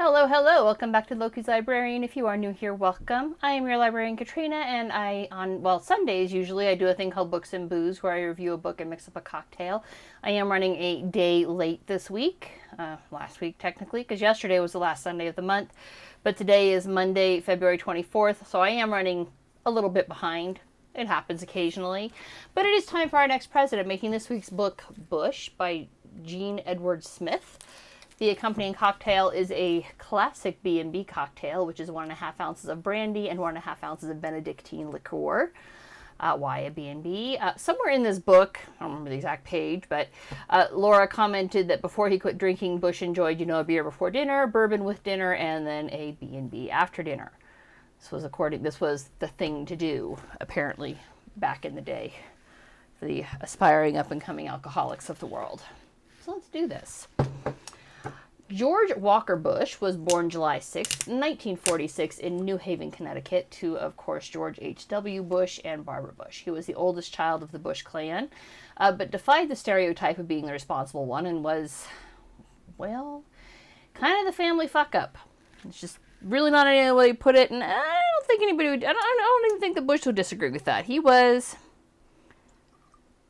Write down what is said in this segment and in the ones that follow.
Hello, hello. Welcome back to Loki's Librarian. If you are new here, welcome. I am your librarian, Katrina, and on Sundays usually, I do a thing called Books and Booze where I review a book and mix up a cocktail. I am running a day late this week, last week technically, because yesterday was the last Sunday of the month, but today is Monday, February 24th, so I am running a little bit behind. It happens occasionally, but it is time for our next president, making this week's book Bush by Jean Edward Smith. The accompanying cocktail is a classic B&B cocktail, which is 1.5 ounces of brandy and 1.5 ounces of Benedictine liqueur. Why a B&B? Somewhere in this book, I don't remember the exact page, but Laura commented that before he quit drinking, Bush enjoyed, a beer before dinner, bourbon with dinner, and then a B&B after dinner. This was the thing to do, apparently, back in the day, for the aspiring up-and-coming alcoholics of the world. So let's do this. George Walker Bush was born July 6, 1946 in New Haven, Connecticut, to, of course, George H.W. Bush and Barbara Bush. He was the oldest child of the Bush clan, but defied the stereotype of being the responsible one and was, well, kind of the family fuck-up. It's just really not any other way to put it, and I don't think anybody would, I don't even think that Bush would disagree with that. He was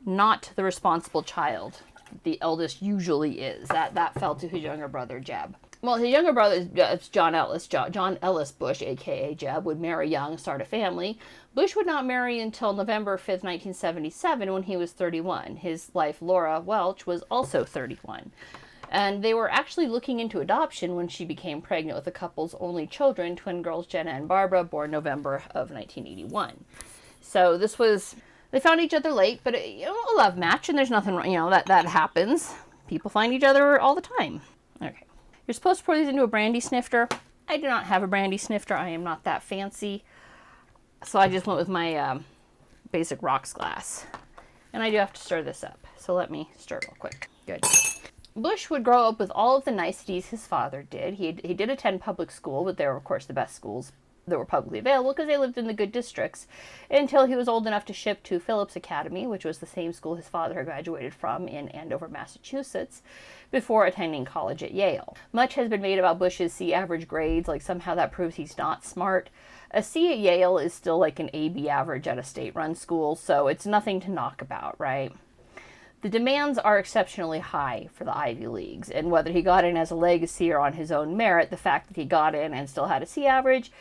not the responsible child. The eldest usually is. That fell to his younger brother, Jeb. Well, his younger brother is John Ellis. John Ellis Bush, a.k.a. Jeb, would marry young and start a family. Bush would not marry until November 5th, 1977, when he was 31. His wife, Laura Welch, was also 31. And they were actually looking into adoption when she became pregnant with the couple's only children, twin girls Jenna and Barbara, born November of 1981. So this was... They found each other late, but a love match, and there's nothing wrong, that happens. People find each other all the time. Okay. You're supposed to pour these into a brandy snifter. I do not have a brandy snifter. I am not that fancy. So I just went with my basic rocks glass. And I do have to stir this up. So let me stir real quick. Good. Bush would grow up with all of the niceties his father did. He did attend public school, but they were, of course, the best schools that were publicly available because they lived in the good districts, until he was old enough to ship to Phillips Academy, which was the same school his father had graduated from in Andover, Massachusetts, before attending college at Yale. Much has been made about Bush's C average grades, like somehow that proves he's not smart. A C at Yale is still like an AB average at a state-run school, so it's nothing to knock about, right? The demands are exceptionally high for the Ivy Leagues, and whether he got in as a legacy or on his own merit, the fact that he got in and still had a C average,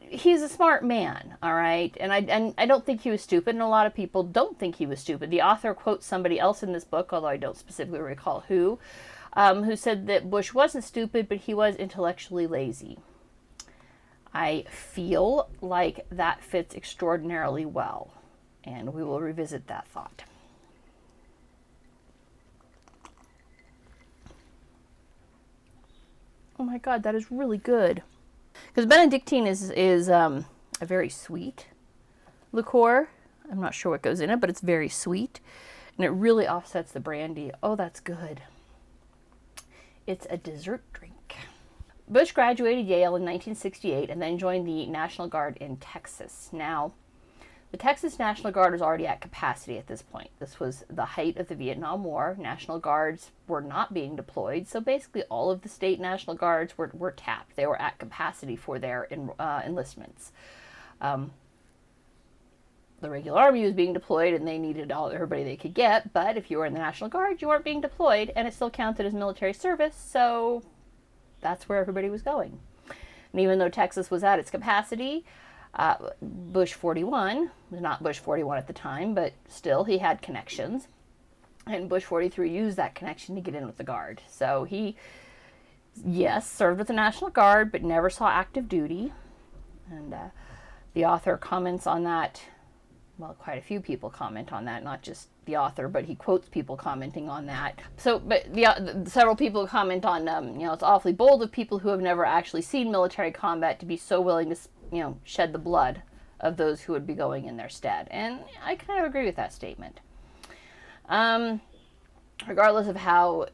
he's a smart man, all right? And I don't think he was stupid, and a lot of people don't think he was stupid. The author quotes somebody else in this book, although I don't specifically recall who said that Bush wasn't stupid, but he was intellectually lazy. I feel like that fits extraordinarily well, and we will revisit that thought. Oh my God, that is really good. Because Benedictine is a very sweet liqueur. I'm not sure what goes in it, but it's very sweet. And it really offsets the brandy. Oh, that's good. It's a dessert drink. Bush graduated Yale in 1968 and then joined the National Guard in Texas. Now, the Texas National Guard was already at capacity at this point. This was the height of the Vietnam War. National Guards were not being deployed, so basically all of the state National Guards were tapped. They were at capacity for their enlistments. The regular Army was being deployed, and they needed everybody they could get, but if you were in the National Guard, you weren't being deployed, and it still counted as military service, so that's where everybody was going. And even though Texas was at its capacity, Bush 41 was not Bush 41 at the time, but still he had connections, and Bush 43 used that connection to get in with the Guard. So he, yes, served with the National Guard, but never saw active duty. And the author comments on that. Well, quite a few people comment on that, not just the author, but he quotes people commenting on that. So, but several people comment on, it's awfully bold of people who have never actually seen military combat to be so willing to shed the blood of those who would be going in their stead. And I kind of agree with that statement. Regardless of how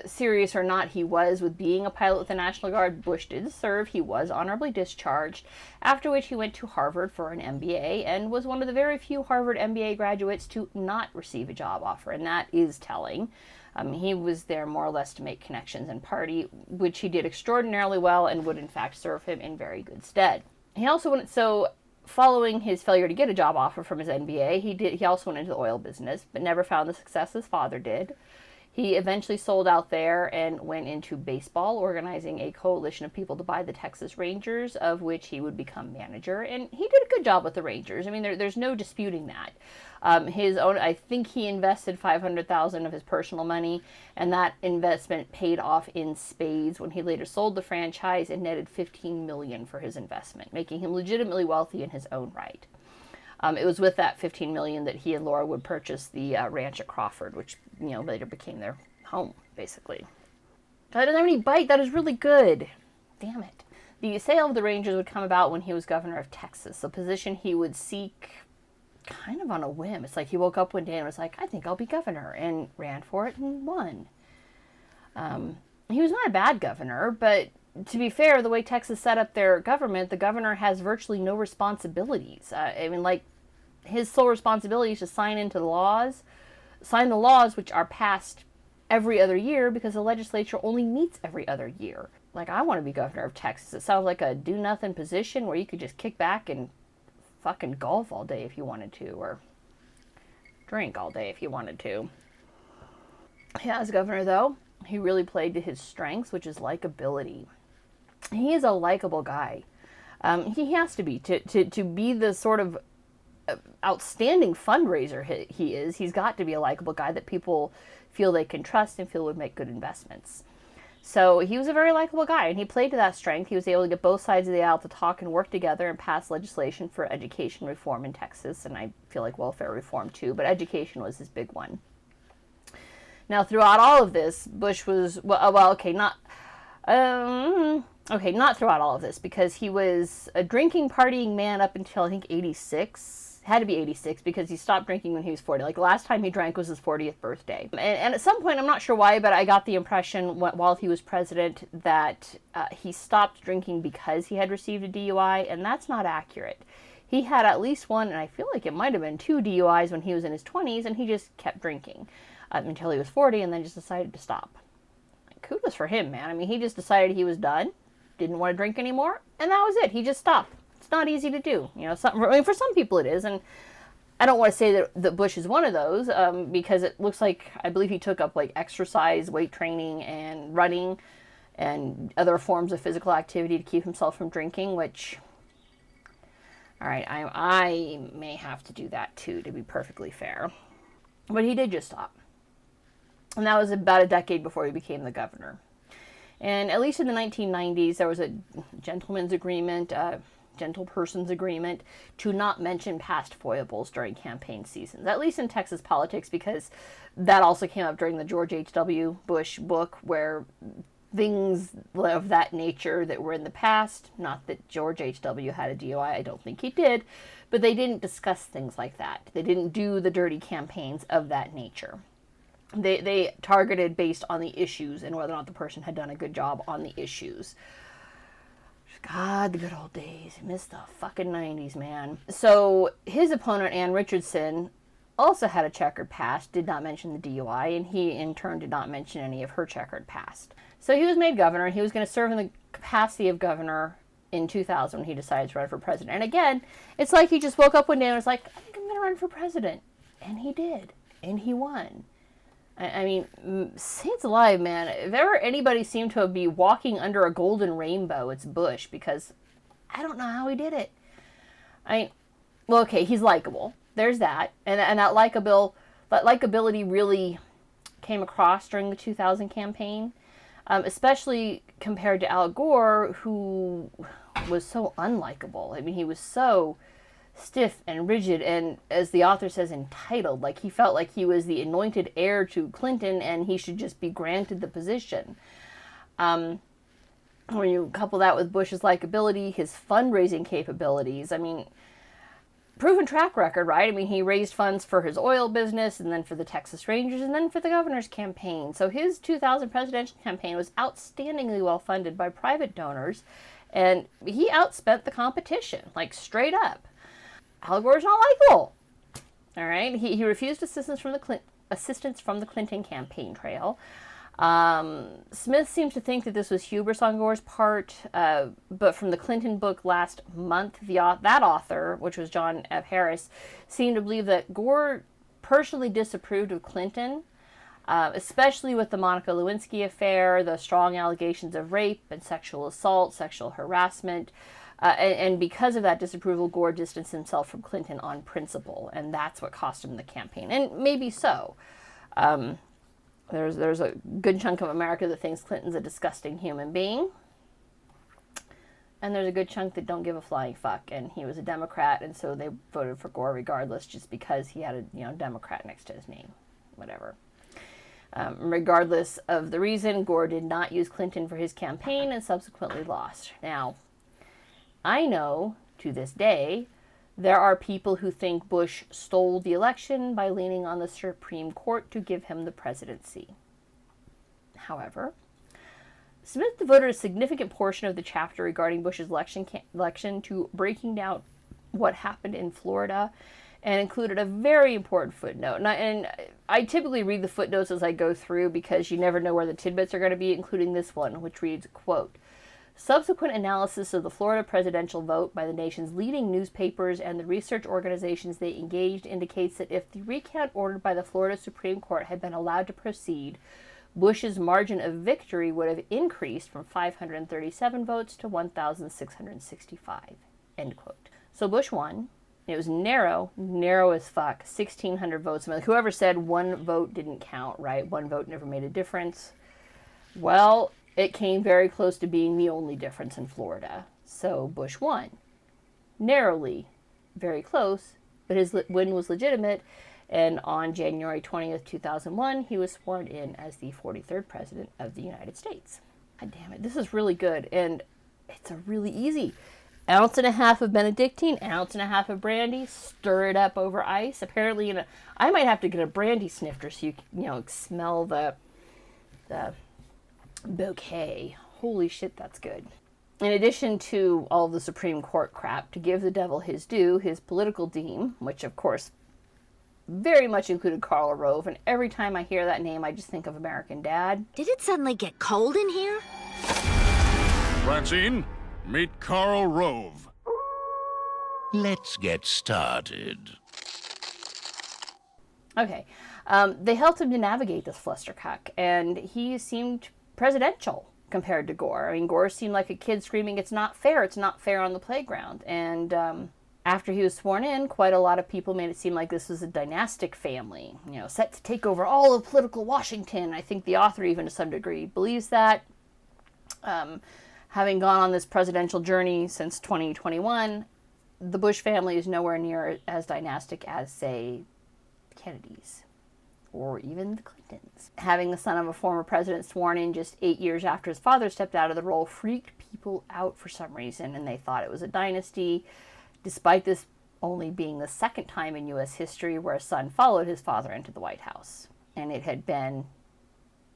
serious or not he was with being a pilot with the National Guard, Bush did serve. He was honorably discharged, after which he went to Harvard for an MBA and was one of the very few Harvard MBA graduates to not receive a job offer, and that is telling. He was there more or less to make connections and party, which he did extraordinarily well and would in fact serve him in very good stead. He also went, so following his failure to get a job offer from his MBA, he also went into the oil business, but never found the success his father did. He eventually sold out there and went into baseball, organizing a coalition of people to buy the Texas Rangers, of which he would become manager. And he did a good job with the Rangers. I mean, there's no disputing that. I think he invested $500,000 of his personal money, and that investment paid off in spades when he later sold the franchise and netted $15 million for his investment, making him legitimately wealthy in his own right. It was with that $15 million that he and Laura would purchase the ranch at Crawford, which later became their home, basically. I didn't have any bite. That is really good. Damn it. The sale of the Rangers would come about when he was governor of Texas, a position he would seek kind of on a whim. It's like he woke up one day and was like, I think I'll be governor, and ran for it and won. He was not a bad governor, but to be fair, the way Texas set up their government, the governor has virtually no responsibilities. His sole responsibility is to sign the laws which are passed every other year because the legislature only meets every other year. Like, I want to be governor of Texas. It sounds like a do-nothing position where you could just kick back and fucking golf all day if you wanted to, or drink all day if you wanted to. Yeah, as governor, though, he really played to his strengths, which is likability. He is a likable guy. He has to be. To be the sort of outstanding fundraiser he is, he's got to be a likable guy that people feel they can trust and feel would make good investments. So he was a very likable guy, and he played to that strength. He was able to get both sides of the aisle to talk and work together and pass legislation for education reform in Texas, and I feel like welfare reform too, but education was his big one. Now, throughout all of this, Bush was, not throughout all of this, because he was a drinking, partying man up until, I think, 86. Had to be 86, because he stopped drinking when he was 40. Like, the last time he drank was his 40th birthday. And at some point, I'm not sure why, but I got the impression while he was president that he stopped drinking because he had received a DUI, and that's not accurate. He had at least one, and I feel like it might have been 2 DUIs when he was in his 20s, and he just kept drinking until he was 40, and then just decided to stop. Kudos for him, man. I mean, he just decided he was done, didn't want to drink anymore, and that was it. He just stopped. It's not easy to do. For some people it is, and I don't want to say that Bush is one of those, because it looks like, I believe he took up like exercise, weight training, and running, and other forms of physical activity to keep himself from drinking, which, all right, I may have to do that too, to be perfectly fair. But he did just stop. And that was about a decade before he became the governor. And at least in the 1990s, there was a gentleman's agreement, gentle person's agreement, to not mention past foibles during campaign seasons, at least in Texas politics, because that also came up during the George H.W. Bush book, where things of that nature that were in the past, not that George H.W. had a DUI, I don't think he did, but they didn't discuss things like that. They didn't do the dirty campaigns of that nature. They targeted based on the issues and whether or not the person had done a good job on the issues. God, the good old days. I miss the fucking 90s, man. So his opponent, Ann Richardson, also had a checkered past, did not mention the DUI, and he in turn did not mention any of her checkered past. So he was made governor, and he was going to serve in the capacity of governor in 2000 when he decided to run for president. And again, it's like he just woke up one day and was like, I think I'm going to run for president. And he did. And he won. I mean, saints alive, man. If ever anybody seemed to be walking under a golden rainbow, it's Bush, because I don't know how he did it. He's likable. There's that. And that likability really came across during the 2000 campaign, especially compared to Al Gore, who was so unlikable. I mean, he was so stiff and rigid and, as the author says, entitled. Like, he felt like he was the anointed heir to Clinton and he should just be granted the position. When you couple that with Bush's likability, his fundraising capabilities, I mean, proven track record, right? I mean, he raised funds for his oil business and then for the Texas Rangers and then for the governor's campaign. So his 2000 presidential campaign was outstandingly well funded by private donors, and he outspent the competition, like straight up. Al Gore's not likable. All right, he refused assistance from the Clinton campaign trail. Smith seems to think that this was hubris on Gore's part, but from the Clinton book last month, that author, which was John F. Harris, seemed to believe that Gore personally disapproved of Clinton, especially with the Monica Lewinsky affair, the strong allegations of rape and sexual assault, sexual harassment. And because of that disapproval, Gore distanced himself from Clinton on principle, and that's what cost him the campaign. And maybe so. There's a good chunk of America that thinks Clinton's a disgusting human being. And there's a good chunk that don't give a flying fuck. And he was a Democrat, and so they voted for Gore regardless, just because he had a Democrat next to his name. Whatever. Regardless of the reason, Gore did not use Clinton for his campaign and subsequently lost. Now, I know, to this day, there are people who think Bush stole the election by leaning on the Supreme Court to give him the presidency. However, Smith devoted a significant portion of the chapter regarding Bush's election to breaking down what happened in Florida, and included a very important footnote. And I typically read the footnotes as I go through because you never know where the tidbits are going to be, including this one, which reads, quote, "Subsequent analysis of the Florida presidential vote by the nation's leading newspapers and the research organizations they engaged indicates that if the recount ordered by the Florida Supreme Court had been allowed to proceed, Bush's margin of victory would have increased from 537 votes to 1,665, end quote. So Bush won. It was narrow as fuck, 1,600 votes. I mean, whoever said one vote didn't count, right? One vote never made a difference. Well, it came very close to being the only difference in Florida. So Bush won. Narrowly, very close, but his win was legitimate. And on January 20th, 2001, he was sworn in as the 43rd president of the United States. God damn it, this is really good. And it's a really easy. Ounce and a half of Benedictine, ounce and a half of Brandy, stir it up over ice. Apparently, I might have to get a Brandy snifter so you can, smell the bouquet. Holy shit, that's good. In addition to all the Supreme Court crap, to give the devil his due, his political team, which of course very much included Karl Rove, and every time I hear that name I just think of American Dad. Did it suddenly get cold in here? Francine, meet Karl Rove. Let's get started. Okay. They helped him to navigate this flustercuck, and he seemed presidential compared to Gore. I mean, Gore seemed like a kid screaming, "It's not fair on the playground." And after he was sworn in, quite a lot of people made it seem like this was a dynastic family, set to take over all of political Washington. I think the author, even to some degree, believes that. Having gone on this presidential journey since 2021, the Bush family is nowhere near as dynastic as, say, Kennedy's or even the Clintons. Having the son of a former president sworn in just 8 years after his father stepped out of the role freaked people out for some reason, and they thought it was a dynasty, despite this only being the second time in U.S. history where a son followed his father into the White House. And it had been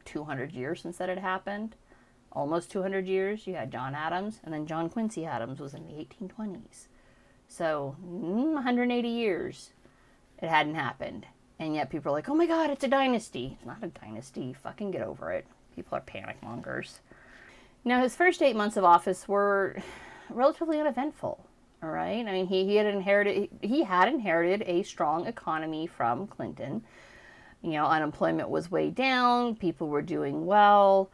200 years since that had happened. Almost 200 years. You had John Adams, and then John Quincy Adams was in the 1820s. So, 180 years it hadn't happened. And yet people are like, oh my God, it's a dynasty. It's not a dynasty. Fucking get over it. People are panic mongers. Now, his first 8 months of office were relatively uneventful. All right? I mean, he had inherited a strong economy from Clinton. Unemployment was way down. People were doing well.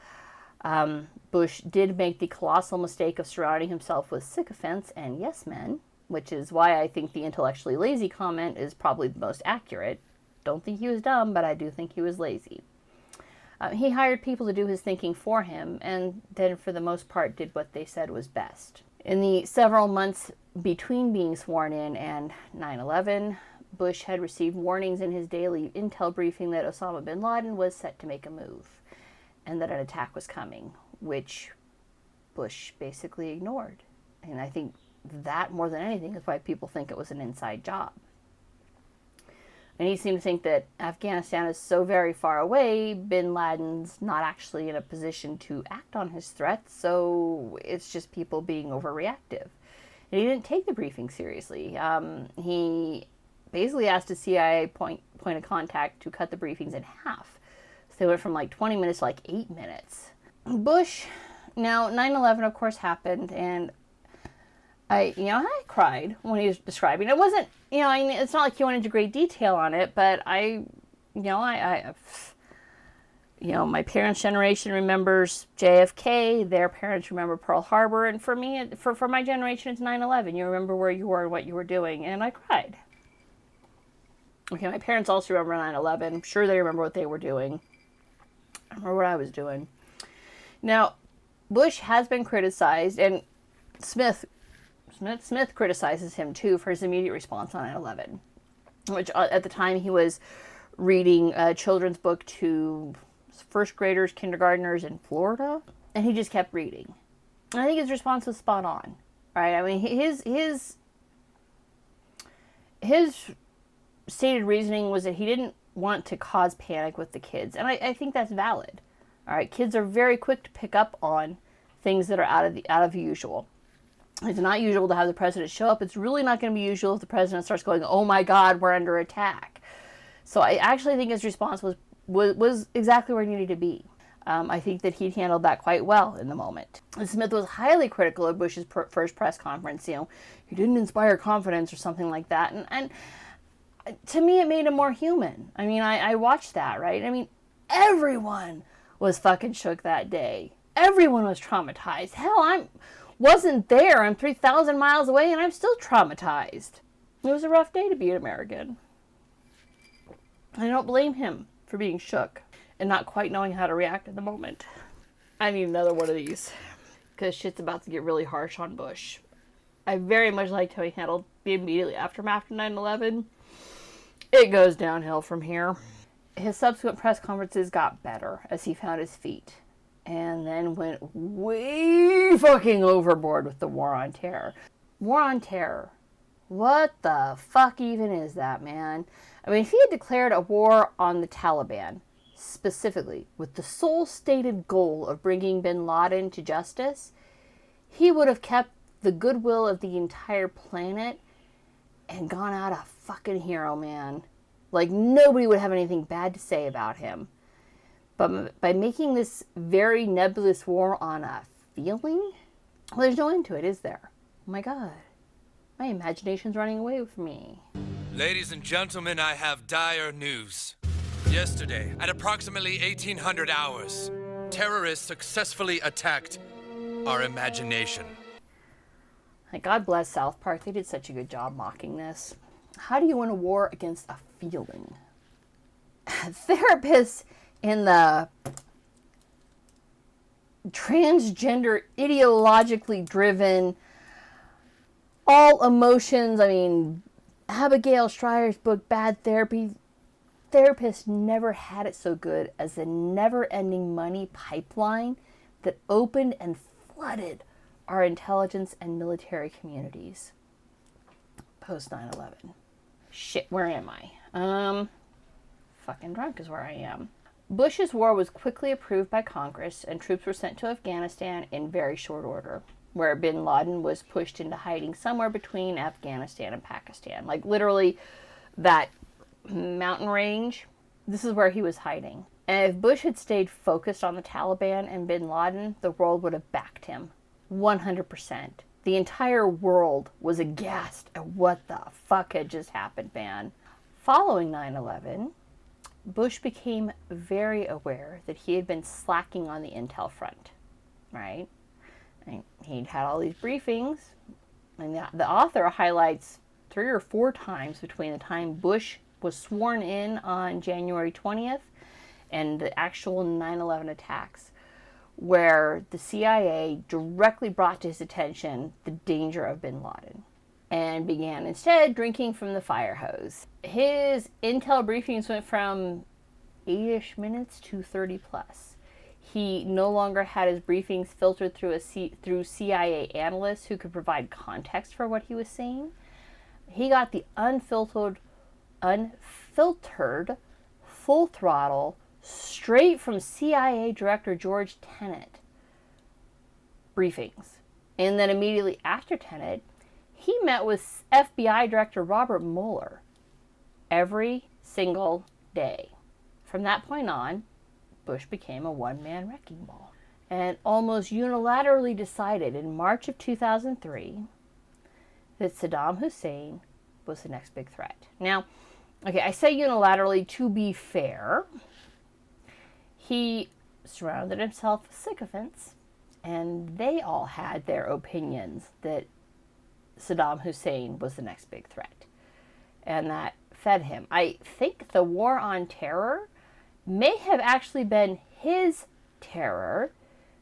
Bush did make the colossal mistake of surrounding himself with sycophants and yes men, which is why I think the intellectually lazy comment is probably the most accurate. Don't think he was dumb, but I do think he was lazy. He hired people to do his thinking for him, and then for the most part did what they said was best. In the several months between being sworn in and 9/11, Bush had received warnings in his daily intel briefing that Osama bin Laden was set to make a move, and that an attack was coming, which Bush basically ignored. And I think that, more than anything, is why people think it was an inside job. And he seemed to think that Afghanistan is so very far away, bin Laden's not actually in a position to act on his threats, so it's just people being overreactive. And he didn't take the briefing seriously. He basically asked a CIA point of contact to cut the briefings in half. So they went from like 20 minutes to like 8 minutes. Bush, now 9/11 of course happened, and I cried when he was describing. It wasn't, it's not like he went into great detail on it, but my parents' generation remembers JFK, their parents remember Pearl Harbor, and for me, for my generation, it's 9/11. You remember where you were and what you were doing, and I cried. Okay, my parents also remember 9/11. I'm sure they remember what they were doing. I remember what I was doing. Now, Bush has been criticized, and Smith criticizes him too for his immediate response on 9/11, which at the time he was reading a children's book to first graders, kindergartners in Florida, and he just kept reading. And I think his response was spot on, right? I mean, his stated reasoning was that he didn't want to cause panic with the kids, and I think that's valid. All right, kids are very quick to pick up on things that are out of the usual. It's not usual to have the president show up. It's really not going to be usual if the president starts going, "Oh my God, we're under attack." So I actually think his response was exactly where it needed to be. I think that he handled that quite well in the moment. And Smith was highly critical of Bush's first press conference. He didn't inspire confidence or something like that. And to me, it made him more human. I mean, I watched that, right? I mean, everyone was fucking shook that day. Everyone was traumatized. Hell, I wasn't there. I'm 3,000 miles away and I'm still traumatized. It was a rough day to be an American. I don't blame him for being shook and not quite knowing how to react in the moment. I need another one of these because shit's about to get really harsh on Bush. I very much liked how he handled the immediately aftermath of 9/11. It goes downhill from here. His subsequent press conferences got better as he found his feet, and then went way fucking overboard with the War on Terror. War on Terror. What the fuck even is that, man? I mean, if he had declared a war on the Taliban, specifically with the sole stated goal of bringing bin Laden to justice, he would have kept the goodwill of the entire planet and gone out a fucking hero, man. Like, nobody would have anything bad to say about him. But by making this very nebulous war on a feeling, well, there's no end to it, is there? Oh my God. My imagination's running away with me. Ladies and gentlemen, I have dire news. Yesterday, at approximately 1800 hours, terrorists successfully attacked our imagination. Like, God bless South Park. They did such a good job mocking this. How do you win a war against a feeling? Therapists in the transgender, ideologically driven, all emotions, I mean, Abigail Schreier's book, Bad Therapy, therapists never had it so good as the never-ending money pipeline that opened and flooded our intelligence and military communities post 9/11. Shit, where am I? Fucking drunk is where I am. Bush's war was quickly approved by Congress, and troops were sent to Afghanistan in very short order, where bin Laden was pushed into hiding somewhere between Afghanistan and Pakistan. Like, literally, that mountain range, this is where he was hiding. And if Bush had stayed focused on the Taliban and bin Laden, the world would have backed him. 100%. The entire world was aghast at what the fuck had just happened, man. Following 9/11, Bush became very aware that he had been slacking on the intel front, right? And he'd had all these briefings, and the author highlights 3 or 4 times between the time Bush was sworn in on January 20th and the actual 9/11 attacks, where the CIA directly brought to his attention the danger of bin Laden and began instead drinking from the fire hose. His intel briefings went from 8-ish minutes to 30 plus. He no longer had his briefings filtered through through CIA analysts who could provide context for what he was saying. He got the unfiltered, full throttle, straight from CIA Director George Tenet briefings. And then immediately after Tenet, he met with FBI Director Robert Mueller every single day. From that point on, Bush became a one-man wrecking ball and almost unilaterally decided in March of 2003 that Saddam Hussein was the next big threat. Now, okay, I say unilaterally to be fair. He surrounded himself with sycophants, and they all had their opinions that Saddam Hussein was the next big threat. And that fed him. I think the war on terror may have actually been his terror,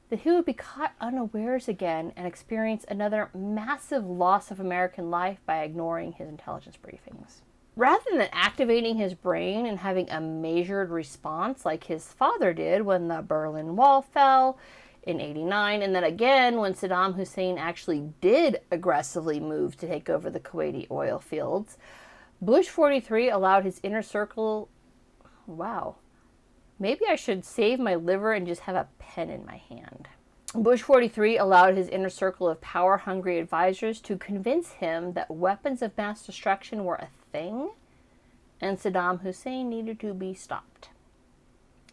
that he would be caught unawares again and experience another massive loss of American life by ignoring his intelligence briefings. Rather than activating his brain and having a measured response like his father did when the Berlin Wall fell in '89, and then again when Saddam Hussein actually did aggressively move to take over the Kuwaiti oil fields, Bush 43 allowed his inner circle... Wow. Maybe I should save my liver and just have a pen in my hand. Bush 43 allowed his inner circle of power-hungry advisors to convince him that weapons of mass destruction were a thing, and Saddam Hussein needed to be stopped.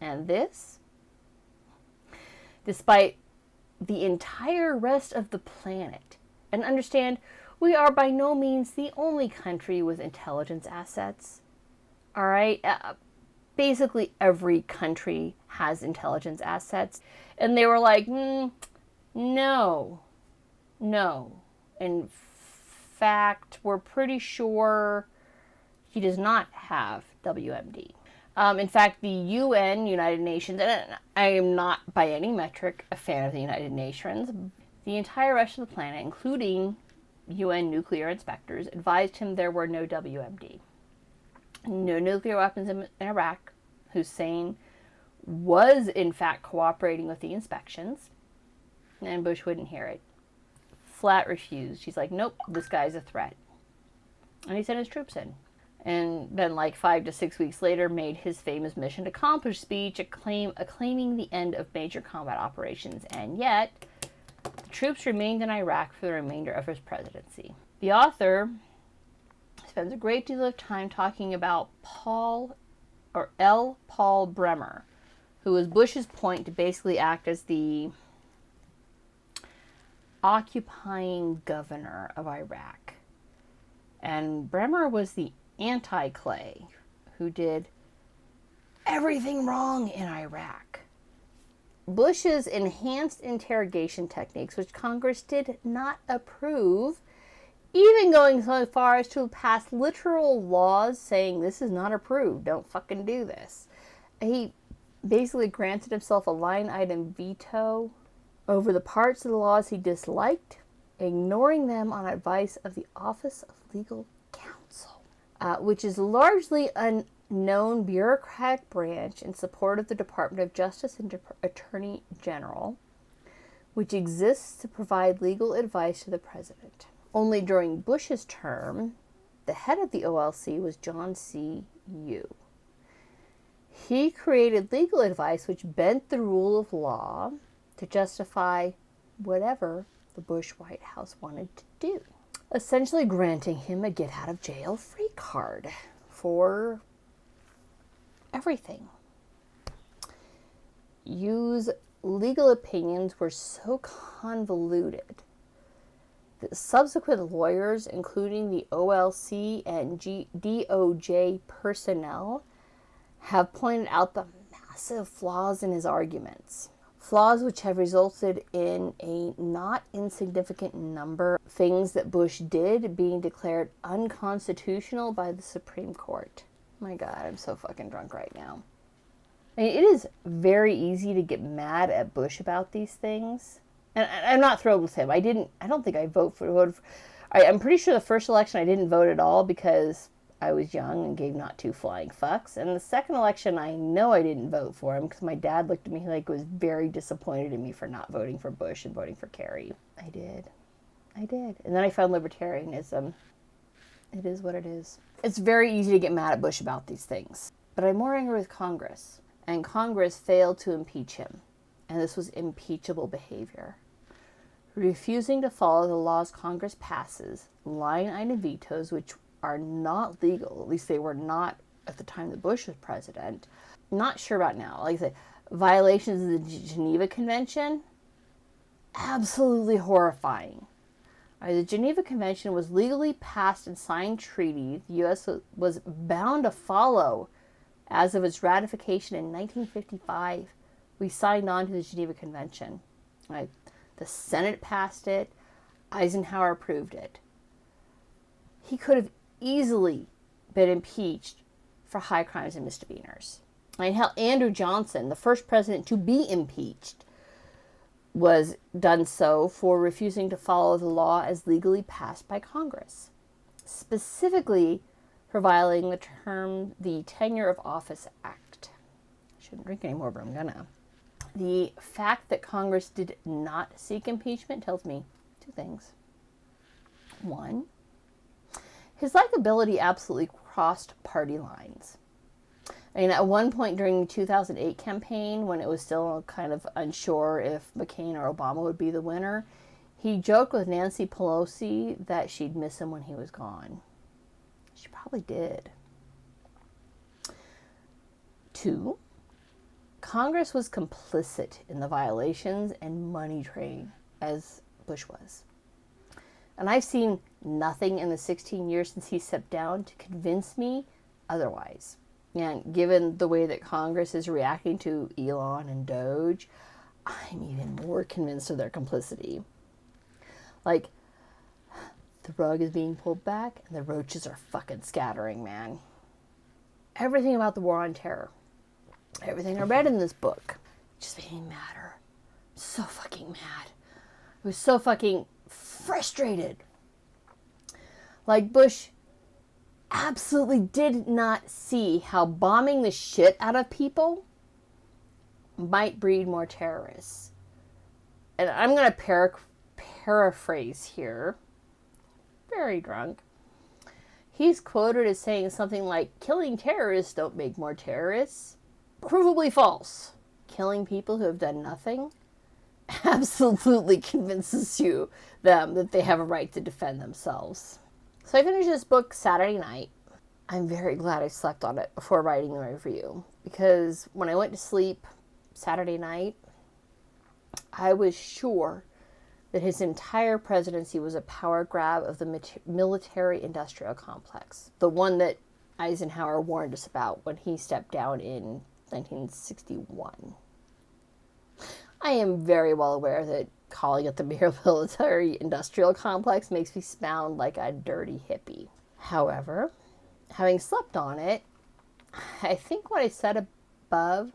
And this, despite the entire rest of the planet. And understand, we are by no means the only country with intelligence assets. All right? Basically every country has intelligence assets. And they were like, no. In fact, we're pretty sure he does not have WMD. In fact, the UN, United Nations, and I am not by any metric a fan of the United Nations, the entire rest of the planet, including UN nuclear inspectors, advised him there were no WMD. No nuclear weapons in Iraq. Hussein was, in fact, cooperating with the inspections, and Bush wouldn't hear it. Flat refused. He's like, nope, this guy's a threat. And he sent his troops in. And then, like 5 to 6 weeks later, made his famous mission accomplished speech acclaiming the end of major combat operations. And yet, the troops remained in Iraq for the remainder of his presidency. The author spends a great deal of time talking about L. Paul Bremer, who was Bush's point to basically act as the occupying governor of Iraq. And Bremer was the anti-Clay, who did everything wrong in Iraq. Bush's enhanced interrogation techniques, which Congress did not approve, even going so far as to pass literal laws saying this is not approved, don't fucking do this. He basically granted himself a line item veto over the parts of the laws he disliked, ignoring them on advice of the Office of Legal Counsel, which is largely a known bureaucratic branch in support of the Department of Justice and Attorney General, which exists to provide legal advice to the president. Only during Bush's term, the head of the OLC was John C. Yoo. He created legal advice which bent the rule of law to justify whatever the Bush White House wanted to do, essentially granting him a get-out-of-jail-free card for everything. Yoo's legal opinions were so convoluted that subsequent lawyers, including the OLC and DOJ personnel, have pointed out the massive flaws in his arguments. Flaws which have resulted in a not insignificant number of things that Bush did being declared unconstitutional by the Supreme Court. My God, I'm so fucking drunk right now. I mean, it is very easy to get mad at Bush about these things. And I'm not thrilled with him. I don't think I voted for. I'm pretty sure the first election I didn't vote at all because I was young and gave not two flying fucks. And the second election, I know I didn't vote for him because my dad looked at me like was very disappointed in me for not voting for Bush and voting for Kerry. I did. And then I found libertarianism. It is what it is. It's very easy to get mad at Bush about these things. But I'm more angry with Congress. And Congress failed to impeach him. And this was impeachable behavior. Refusing to follow the laws Congress passes, line item vetoes, which are not legal, at least they were not at the time that Bush was president. Not sure about now. Like I said, violations of the Geneva Convention, absolutely horrifying. The Geneva Convention was legally passed and signed treaty the U.S. was bound to follow as of its ratification in 1955. We signed on to the Geneva Convention. Right? The Senate passed it. Eisenhower approved it. He could have easily been impeached for high crimes and misdemeanors. And hell, Andrew Johnson, the first president to be impeached, was done so for refusing to follow the law as legally passed by Congress, specifically for violating the Tenure of Office Act. I shouldn't drink anymore, but I'm gonna. The fact that Congress did not seek impeachment tells me two things. One, his likability absolutely crossed party lines. I mean, at one point during the 2008 campaign, when it was still kind of unsure if McCain or Obama would be the winner, he joked with Nancy Pelosi that she'd miss him when he was gone. She probably did. Two, Congress was complicit in the violations and money train, as Bush was. And I've seen nothing in the 16 years since he stepped down to convince me otherwise. And given the way that Congress is reacting to Elon and Doge, I'm even more convinced of their complicity. Like, the rug is being pulled back and the roaches are fucking scattering, man. Everything about the war on terror, everything I read in this book, just made me madder. So fucking mad. I was so fucking frustrated. Like, Bush absolutely did not see how bombing the shit out of people might breed more terrorists. And I'm going to paraphrase here. Very drunk. He's quoted as saying something like, killing terrorists don't make more terrorists. Provably false. Killing people who have done nothing absolutely convinces them that they have a right to defend themselves. So I finished this book Saturday night. I'm very glad I slept on it before writing the review, because when I went to sleep Saturday night, I was sure that his entire presidency was a power grab of the military-industrial complex, the one that Eisenhower warned us about when he stepped down in 1961. I am very well aware that calling it the military-industrial complex makes me sound like a dirty hippie. However, having slept on it, I think what I said above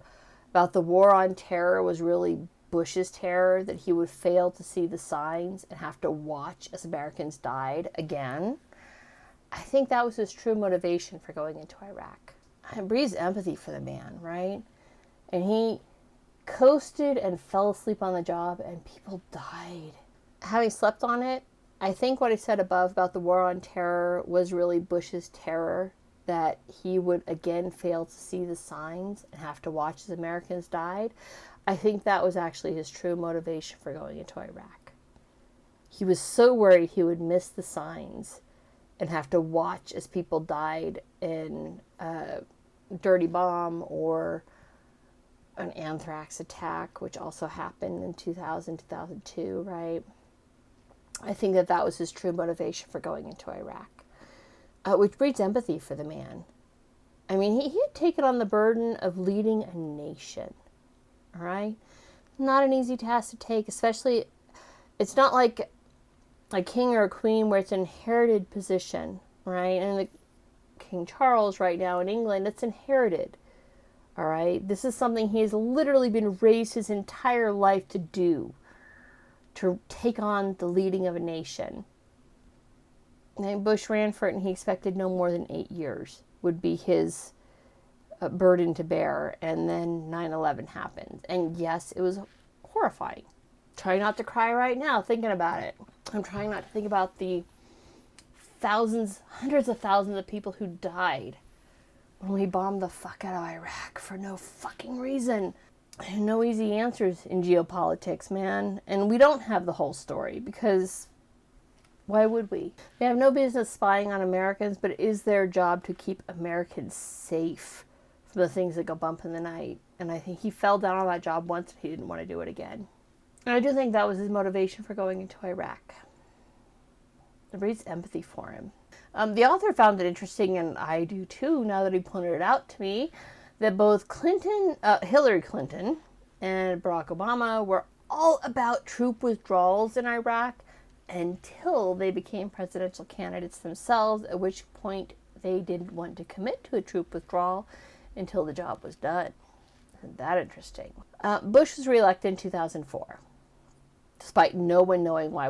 about the war on terror was really Bush's terror, that he would fail to see the signs and have to watch as Americans died again. I think that was his true motivation for going into Iraq. It breeds empathy for the man, right? And he coasted and fell asleep on the job and people died. Having slept on it, I think what I said above about the war on terror was really Bush's terror, that he would again fail to see the signs and have to watch as Americans died. I think that was actually his true motivation for going into Iraq. He was so worried he would miss the signs and have to watch as people died in a dirty bomb or an anthrax attack, which also happened in 2000, 2002, right? I think that was his true motivation for going into Iraq, which breeds empathy for the man. I mean, he had taken on the burden of leading a nation, all right? Not an easy task to take, especially, it's not like a king or a queen where it's an inherited position, right? And the King Charles right now in England, it's inherited. All right, this is something he has literally been raised his entire life to do, to take on the leading of a nation. And Bush ran for it, and he expected no more than 8 years would be his burden to bear. And then 9/11 happened. And yes, it was horrifying. Try not to cry right now thinking about it. I'm trying not to think about the thousands, hundreds of thousands of people who died when we bombed the fuck out of Iraq for no fucking reason. And no easy answers in geopolitics, man. And we don't have the whole story, because why would we? They have no business spying on Americans, but it is their job to keep Americans safe from the things that go bump in the night. And I think he fell down on that job once and he didn't want to do it again. And I do think that was his motivation for going into Iraq. It raised empathy for him. The author found it interesting, and I do too, now that he pointed it out to me, that both Hillary Clinton and Barack Obama were all about troop withdrawals in Iraq until they became presidential candidates themselves, at which point they didn't want to commit to a troop withdrawal until the job was done. Isn't that interesting? Bush was reelected in 2004. Despite no one knowing why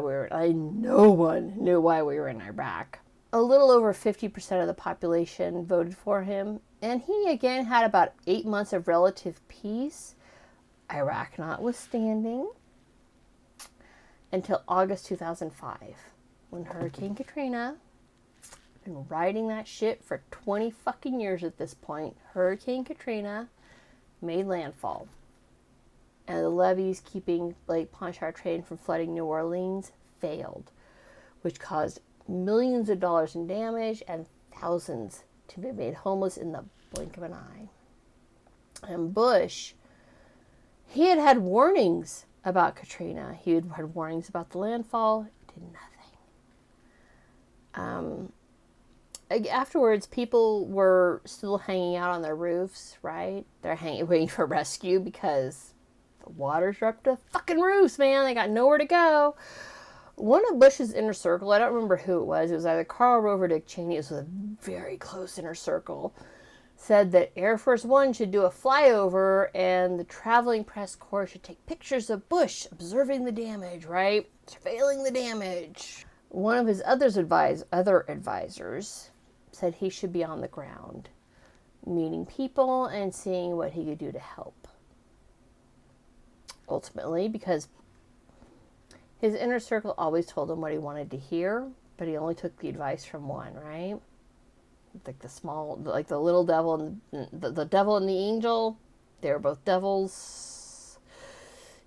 no one knew why we were in Iraq. A little over 50% of the population voted for him, and he again had about 8 months of relative peace, Iraq notwithstanding, until August 2005, when Hurricane Katrina, been riding that shit for 20 fucking years at this point, Hurricane Katrina made landfall. And the levees keeping Lake Pontchartrain from flooding New Orleans failed, which caused millions of dollars in damage and thousands to be made homeless in the blink of an eye. And Bush, he had warnings about Katrina. He had had warnings about the landfall. Did nothing. Afterwards, people were still hanging out on their roofs, right? They're waiting for rescue because the waters are up to fucking roofs, man. They got nowhere to go. One of Bush's inner circle, I don't remember who it was either Karl Rove or Dick Cheney, it was a very close inner circle, said that Air Force One should do a flyover and the traveling press corps should take pictures of Bush observing the damage, right? Surveilling the damage. One of his other advisors said he should be on the ground, meeting people and seeing what he could do to help. Ultimately, because his inner circle always told him what he wanted to hear, but he only took the advice from one, right? Like the little devil and the devil and the angel, they were both devils.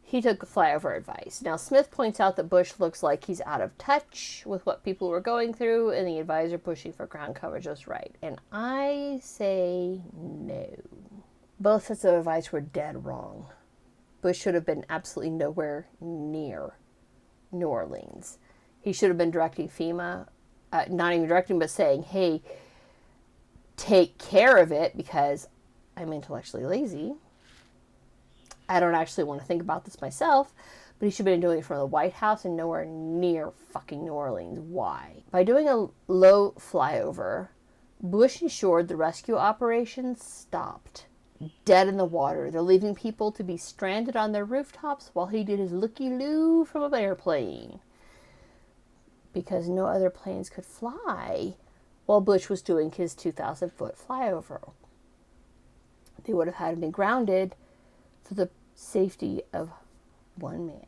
He took flyover advice. Now, Smith points out that Bush looks like he's out of touch with what people were going through, and the advisor pushing for ground coverage was right. And I say no. Both sets of advice were dead wrong. Bush should have been absolutely nowhere near New Orleans. He should have been directing FEMA, not even directing, but saying, hey, take care of it, because I'm intellectually lazy. I don't actually want to think about this myself, but he should have been doing it from the White House and nowhere near fucking New Orleans. Why? By doing a low flyover, Bush ensured the rescue operations stopped. Dead in the water. They're leaving people to be stranded on their rooftops while he did his looky-loo from an airplane. Because no other planes could fly while Bush was doing his 2,000-foot flyover. They would have had him be grounded for the safety of one man.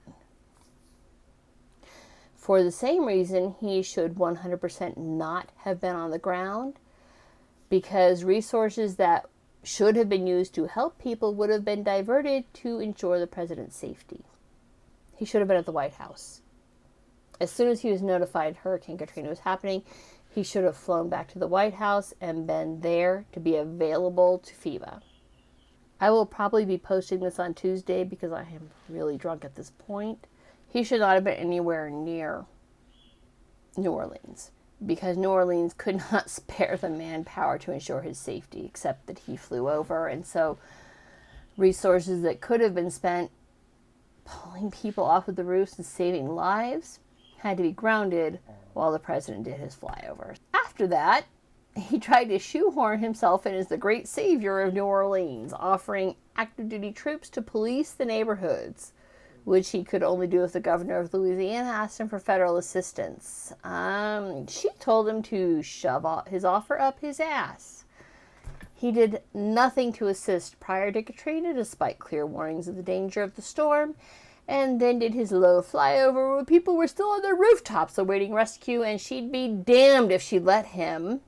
For the same reason, he should 100% not have been on the ground, because resources that should have been used to help people would have been diverted to ensure the president's safety. He should have been at the White House. As soon as he was notified Hurricane Katrina was happening, he should have flown back to the White House and been there to be available to FEMA. I will probably be posting this on Tuesday because I am really drunk at this point. He should not have been anywhere near New Orleans, because New Orleans could not spare the manpower to ensure his safety, except that he flew over. And so resources that could have been spent pulling people off of the roofs and saving lives had to be grounded while the president did his flyover. After that, he tried to shoehorn himself in as the great savior of New Orleans, offering active duty troops to police the neighborhoods, which he could only do if the governor of Louisiana asked him for federal assistance. She told him to shove his offer up his ass. He did nothing to assist prior to Katrina, despite clear warnings of the danger of the storm, and then did his low flyover where people were still on their rooftops awaiting rescue, and she'd be damned if she'd let him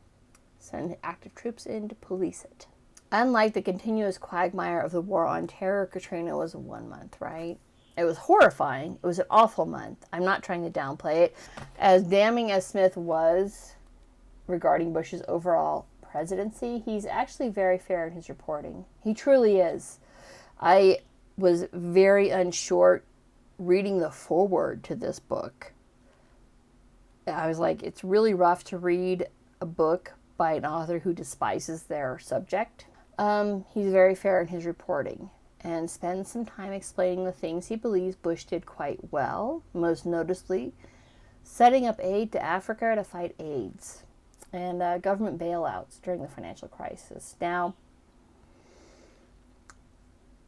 send active troops in to police it. Unlike the continuous quagmire of the War on Terror, Katrina was 1 month, right? It was horrifying. It was an awful month. I'm not trying to downplay it. As damning as Smith was regarding Bush's overall presidency, he's actually very fair in his reporting. He truly is. I was very unsure reading the foreword to this book. I was like, it's really rough to read a book by an author who despises their subject. He's very fair in his reporting and spends some time explaining the things he believes Bush did quite well, most noticeably setting up aid to Africa to fight AIDS and government bailouts during the financial crisis. Now,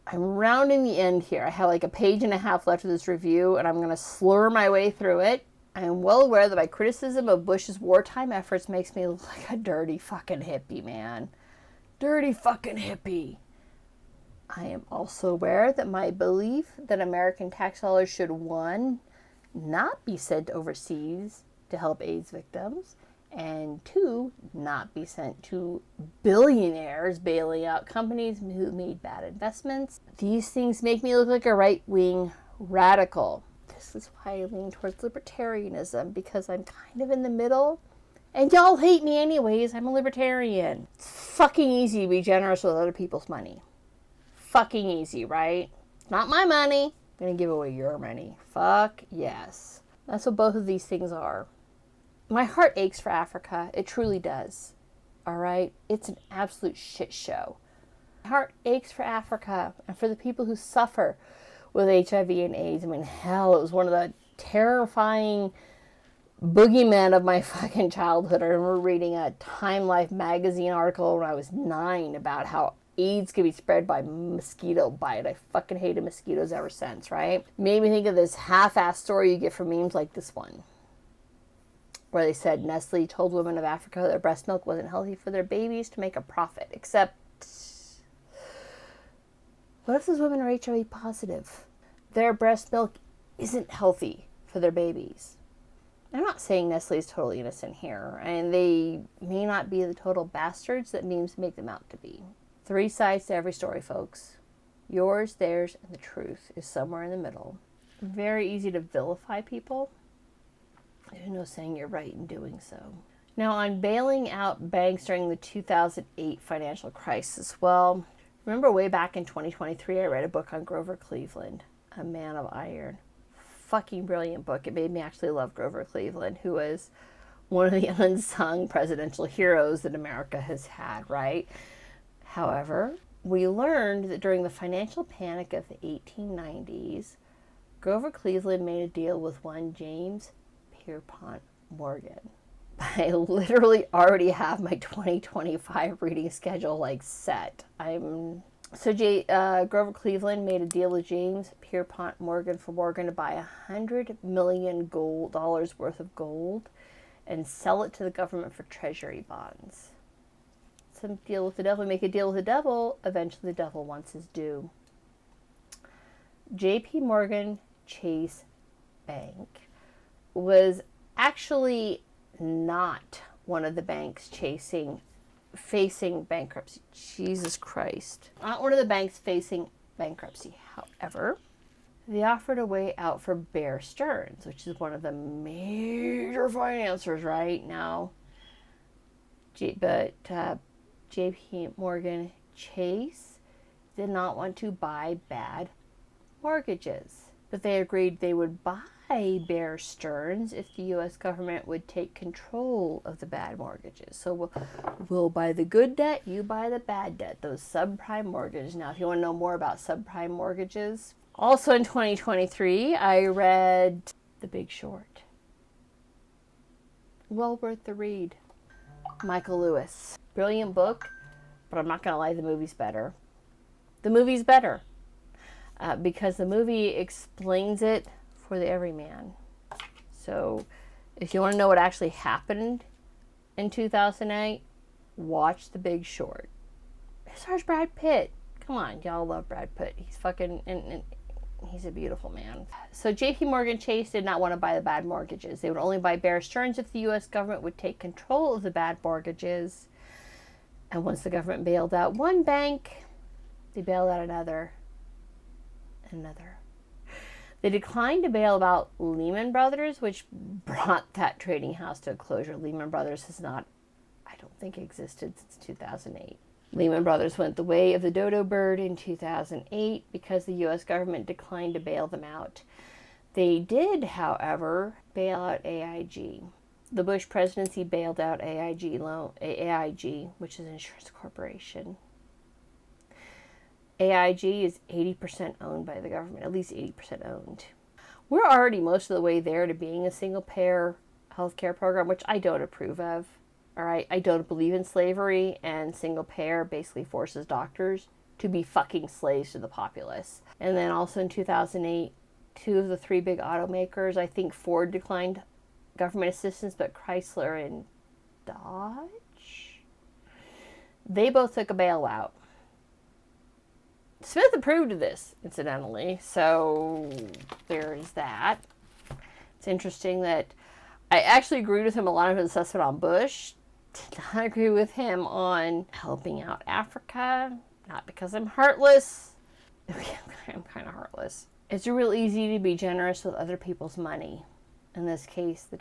I'm rounding the end here. I have like a page and a half left of this review, and I'm going to slur my way through it. I am well aware that my criticism of Bush's wartime efforts makes me look like a dirty fucking hippie, man. Dirty fucking hippie. I am also aware that my belief that American tax dollars should, one, not be sent overseas to help AIDS victims, and two, not be sent to billionaires bailing out companies who made bad investments. These things make me look like a right-wing radical. This is why I lean towards libertarianism, because I'm kind of in the middle. And y'all hate me anyways. I'm a libertarian. It's fucking easy to be generous with other people's money. Fucking easy, right? It's not my money. I'm going to give away your money. Fuck yes. That's what both of these things are. My heart aches for Africa. It truly does. All right? It's an absolute shit show. My heart aches for Africa and for the people who suffer with HIV and AIDS. I mean, hell, it was one of the terrifying boogeymen of my fucking childhood. I remember reading a Time Life magazine article when I was 9 about how AIDS could be spread by mosquito bite. I fucking hated mosquitoes ever since, right? Made me think of this half-assed story you get from memes like this one, where they said Nestle told women of Africa that breast milk wasn't healthy for their babies to make a profit. Except, what if those women are HIV positive? Their breast milk isn't healthy for their babies. I'm not saying Nestle is totally innocent here, and they may not be the total bastards that memes make them out to be. 3 sides to every story, folks. Yours, theirs, and the truth is somewhere in the middle. Very easy to vilify people. There's no saying you're right in doing so. Now, on bailing out banks during the 2008 financial crisis, well, remember way back in 2023, I read a book on Grover Cleveland, A Man of Iron. Fucking brilliant book. It made me actually love Grover Cleveland, who was one of the unsung presidential heroes that America has had, right? However, we learned that during the financial panic of the 1890s, Grover Cleveland made a deal with one James Pierpont Morgan. I literally already have my 2025 reading schedule set. Grover Cleveland made a deal with James Pierpont Morgan for Morgan to buy $100 million worth of gold and sell it to the government for treasury bonds. Some deal with the devil, make a deal with the devil, eventually the devil wants his due. J.P. Morgan Chase Bank was actually not one of the banks facing bankruptcy. Jesus Christ. Not one of the banks facing bankruptcy. However, they offered a way out for Bear Stearns, which is one of the major financiers right now. J.P. Morgan Chase did not want to buy bad mortgages, but they agreed they would buy Bear Stearns if the U.S. government would take control of the bad mortgages. So we'll buy the good debt, you buy the bad debt, those subprime mortgages. Now, if you want to know more about subprime mortgages, also in 2023, I read The Big Short. Well worth the read. Michael Lewis. Brilliant book, but I'm not going to lie, the movie's better. The movie's better. because the movie explains it for the everyman. So if you want to know what actually happened in 2008, watch The Big Short. It stars Brad Pitt. Come on, y'all love Brad Pitt. He's fucking, and he's a beautiful man. So JP Morgan Chase did not want to buy the bad mortgages. They would only buy Bear Stearns if the U.S. government would take control of the bad mortgages. And once the government bailed out one bank, they bailed out another. They declined to bail out Lehman Brothers, which brought that trading house to a closure. Lehman Brothers has not, I don't think, existed since 2008. Lehman Brothers went the way of the dodo bird in 2008 because the U.S. government declined to bail them out. They did, however, bail out AIG. The Bush presidency bailed out AIG, which is an insurance corporation. AIG is 80% owned by the government, at least 80% owned. We're already most of the way there to being a single-payer healthcare program, which I don't approve of. All right, I don't believe in slavery, and single-payer basically forces doctors to be fucking slaves to the populace. And then also in 2008, 2 of the 3 big automakers, I think Ford declined government assistance, but Chrysler and Dodge, they both took a bailout. Smith approved of this, incidentally, so there is that. It's interesting that I actually agreed with him a lot of his assessment on Bush. Did not agree with him on helping out Africa, not because I'm heartless. I'm kind of heartless. It's real easy to be generous with other people's money. In this case, the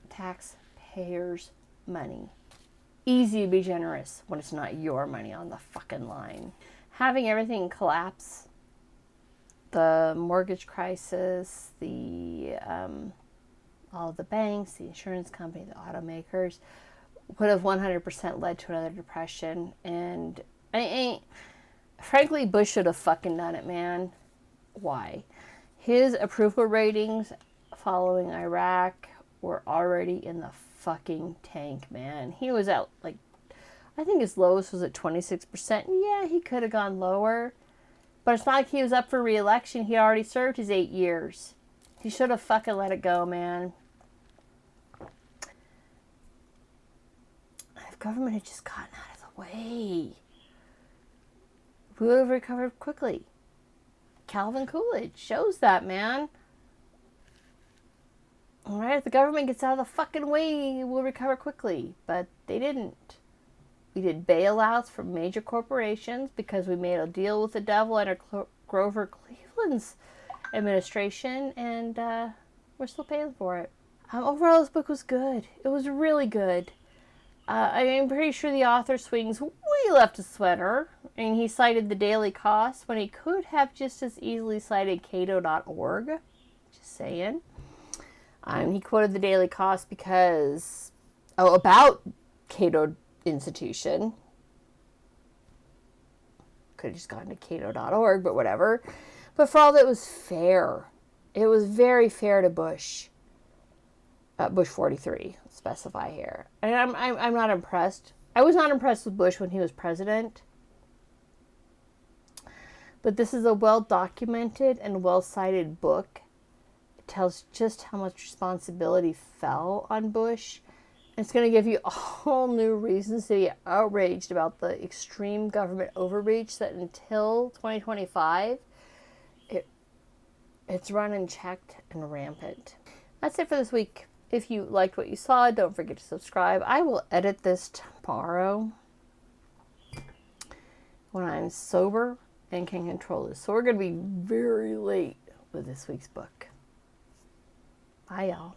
taxpayers' money. Easy to be generous when it's not your money on the fucking line. Having everything collapse, the mortgage crisis, the all of the banks, the insurance company, the automakers, would have 100% led to another depression. And frankly, Bush should have fucking done it, man. Why? His approval ratings following Iraq were already in the fucking tank, man. He was at, like, I think his lowest was at 26%. Yeah, he could have gone lower. But it's not like he was up for re-election. He already served his 8 years. He should have fucking let it go, man. If government had just gotten out of the way, we would have recovered quickly. Calvin Coolidge shows that, man. Alright, if the government gets out of the fucking way, we'll recover quickly. But they didn't. We did bailouts from major corporations because we made a deal with the devil under Grover Cleveland's administration, and we're still paying for it. Overall, this book was good. It was really good. I'm pretty sure the author swings way left of center, and he cited the daily cost when he could have just as easily cited Cato.org. Just saying. He quoted the daily cost because, about Cato Institution. Could have just gone to Cato.org, but whatever. But for all that, it was fair. It was very fair to Bush. Bush 43, specify here. And I'm not impressed. I was not impressed with Bush when he was president. But this is a well-documented and well-cited book. It tells just how much responsibility fell on Bush. It's going to give you all new reasons to be outraged about the extreme government overreach that until 2025, it's run and checked and rampant. That's it for this week. If you liked what you saw, don't forget to subscribe. I will edit this tomorrow when I'm sober and can control this. So we're going to be very late with this week's book. Bye, y'all.